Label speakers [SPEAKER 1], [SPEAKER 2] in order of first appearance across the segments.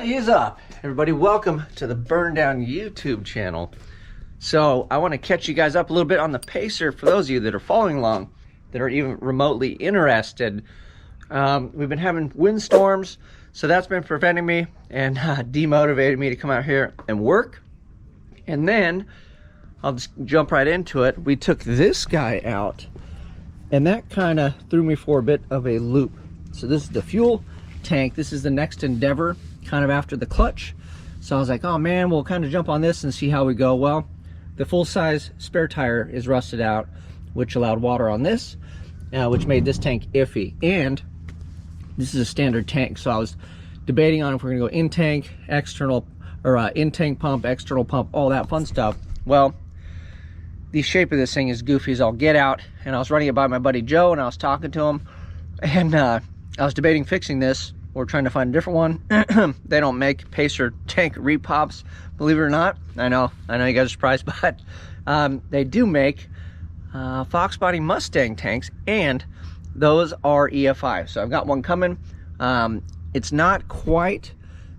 [SPEAKER 1] What is up, everybody? Welcome to the Burndown YouTube channel. So I want to catch you guys up a little bit on the pacer for those of you that are following along, that are even remotely interested. We've been having windstorms, so that's been preventing me and demotivated me to come out here and work. And then I'll just jump right into it. We took this guy out, and that kind of threw me for a bit of a loop. So this is the fuel tank. This is the next endeavor, kind of after the clutch. So I was like, oh man, we'll kind of jump on this and see how we go. Well, the full-size spare tire is rusted out, which allowed water on this, which made this tank iffy. And this is a standard tank, so I was debating on if we're gonna go in tank, external, or in tank pump, external pump, all that fun stuff. Well, the shape of this thing is goofy as all get out, and I was running it by my buddy Joe, and I was talking to him, and I was debating fixing this. We're trying to find a different one. They don't make pacer tank repops, believe it or not. I know you guys are surprised, but they do make Fox body Mustang tanks, and those are EFI. So I've got one coming. It's not quite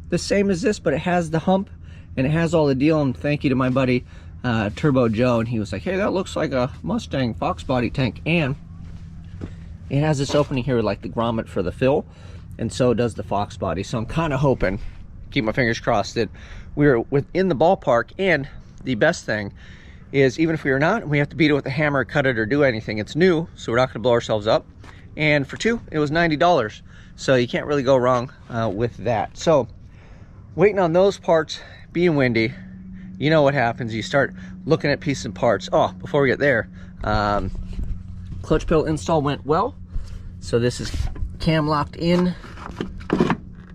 [SPEAKER 1] the same as this, but it has the hump and it has all the deal. And thank you to my buddy Turbo Joe, and he was like, hey, that looks like a Mustang Fox body tank, and it has this opening here with like the grommet for the fill, and so does the Fox body. So I'm kind of hoping, keep my fingers crossed, that we're within the ballpark. And the best thing is, even if we are not, we have to beat it with a hammer, cut it, or do anything. It's new, so we're not going to blow ourselves up. And for two, it was $90, so you can't really go wrong with that. So waiting on those parts, being windy, you know what happens. You start looking at pieces and parts. Oh, before we get there, clutch pill install went well. So this is cam locked in,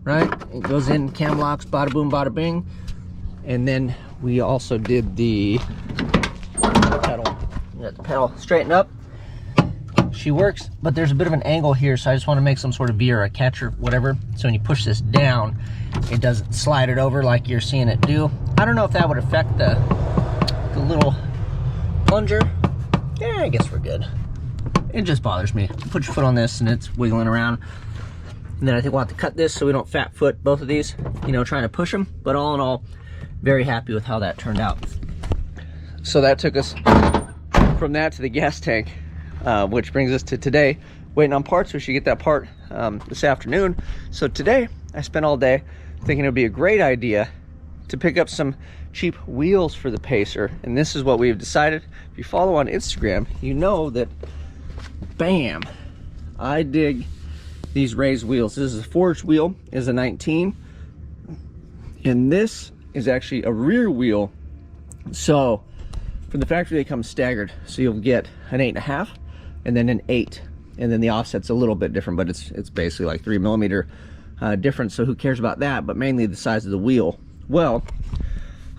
[SPEAKER 1] right? It goes in, cam locks, bada boom, bada bing. And then we also did the pedal. We got the pedal straightened up. She works, but there's a bit of an angle here, so I just want to make some sort of V or a catch or whatever. So when you push this down, it doesn't slide it over like you're seeing it do. I don't know if that would affect the little plunger. Yeah, I guess we're good. It just bothers me. You put your foot on this and it's wiggling around. And then I think we'll have to cut this so we don't fat foot both of these, you know, trying to push them. But all in all, very happy with how that turned out. So that took us from that to the gas tank, which brings us to today, waiting on parts. We should get that part this afternoon. So today, I spent all day thinking it would be a great idea to pick up some cheap wheels for the pacer. And this is what we've decided. If you follow on Instagram, you know that, bam, I dig these raised wheels. This is a forged wheel, is a 19, and this is actually a rear wheel. So from the factory they come staggered, so you'll get an 8.5 and then an 8, and then the offset's a little bit different, but it's basically like 3mm difference. So who cares about that? But mainly the size of the wheel. Well,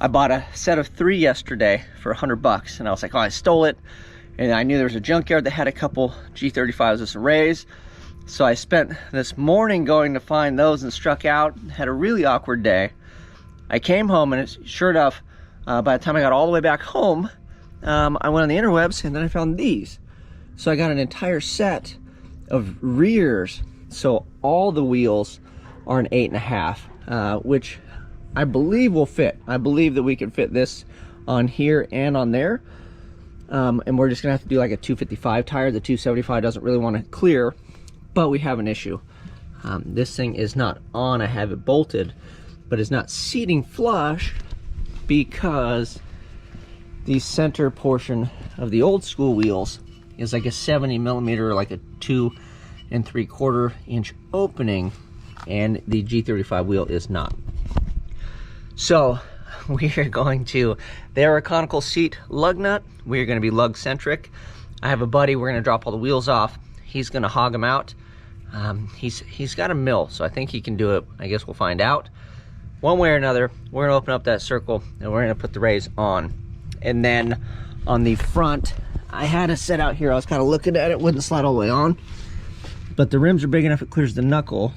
[SPEAKER 1] I bought a set of 3 yesterday for $100, and I was like, oh, I stole it. And I knew there was a junkyard that had a couple G35s with some rays. So I spent this morning going to find those and struck out. Had a really awkward day. I came home, and it's sure enough, by the time I got all the way back home, I went on the interwebs, and then I found these. So I got an entire set of rears. So all the wheels are an 8.5, which I believe will fit. I believe that we can fit this on here and on there. And we're just gonna have to do like a 255 tire. The 275 doesn't really want to clear, but we have an issue. This thing is not on. I have it bolted, but it's not seating flush because the center portion of the old school wheels is like a 70mm, or like a 2 3/4 inch opening, and the G35 wheel is not. So we are going to, they're a conical seat lug nut. We're going to be lug centric. I have a buddy, we're going to drop all the wheels off. He's going to hog them out. He's got a mill, so I think he can do it. I guess we'll find out. One way or another, we're going to open up that circle and we're going to put the rays on. And then on the front, I had a set out here. I was kind of looking at it, wouldn't slide all the way on, but the rims are big enough it clears the knuckle.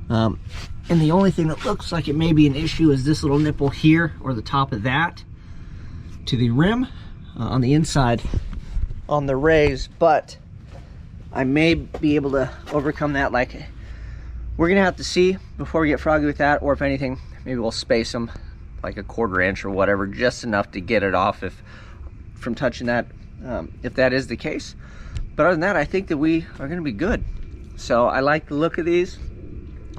[SPEAKER 1] And the only thing that looks like it may be an issue is this little nipple here, or the top of that, to the rim on the inside on the rays. But I may be able to overcome that. Like, we're gonna have to see before we get froggy with that, or if anything, maybe we'll space them like a 1/4 inch or whatever, just enough to get it off if from touching that, if that is the case. But other than that, I think that we are gonna be good. So I like the look of these.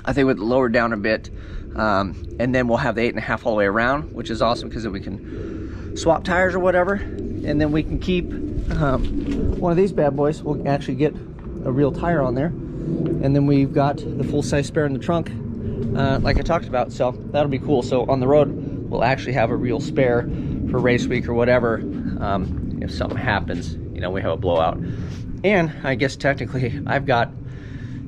[SPEAKER 1] I think we'll lower down a bit, and then we'll have the 8.5 all the way around, which is awesome because then we can swap tires or whatever, and then we can keep one of these bad boys. We'll actually get a real tire on there, and then we've got the full-size spare in the trunk, like I talked about. So that'll be cool. So on the road, we'll actually have a real spare for race week or whatever. If something happens, you know, we have a blowout. And I guess technically I've got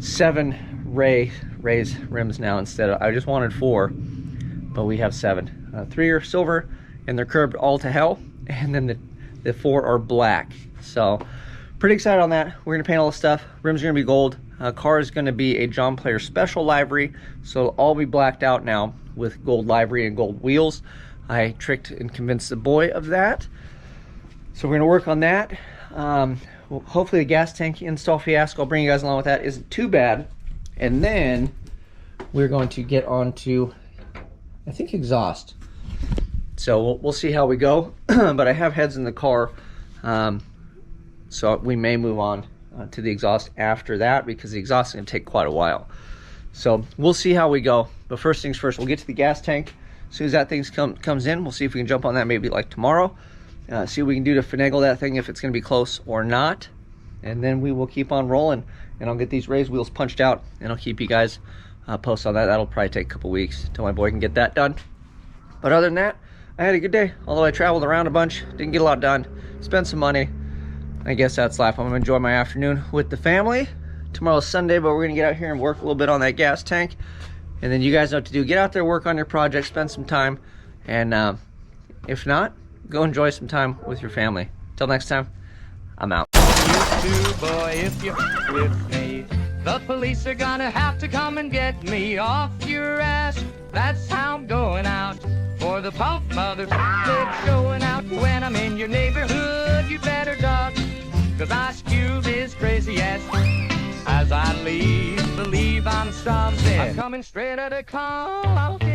[SPEAKER 1] 7 Ray's rims now instead of, I just wanted 4, but we have 7. 3 are silver and they're curved all to hell, and then the 4 are black. So pretty excited on that. We're gonna paint all the stuff. Rims are gonna be gold. Car is gonna be a John Player special livery, so it'll all be blacked out now with gold livery and gold wheels. I tricked and convinced the boy of that. So we're gonna work on that. Well, hopefully the gas tank install fiasco, I'll bring you guys along with that, isn't too bad. And then we're going to get on to, I think, exhaust. So we'll see how we go. But I have heads in the car, so we may move on to the exhaust after that, because the exhaust is going to take quite a while. So we'll see how we go. But first things first, we'll get to the gas tank. As soon as that thing comes in, we'll see if we can jump on that maybe like tomorrow. See what we can do to finagle that thing, if it's going to be close or not. And then we will keep on rolling, and I'll get these raised wheels punched out, and I'll keep you guys posted on that. That'll probably take a couple weeks till my boy can get that done. But other than that, I had a good day. Although I traveled around a bunch, didn't get a lot done, spent some money. I guess that's life. I'm gonna enjoy my afternoon with the family. Tomorrow's Sunday, but we're gonna get out here and work a little bit on that gas tank. And then you guys know what to do. Get out there, work on your project, spend some time. And if not, go enjoy some time with your family. Till next time, I'm out.
[SPEAKER 2] You too, boy, if you're with me, the police are gonna have to come and get me off your ass. That's how I'm going out. For the pump mother, they're showing out. When I'm in your neighborhood, you better duck, 'cause I spew this crazy ass. As I leave, believe I'm something. I'm coming straight out of Compton.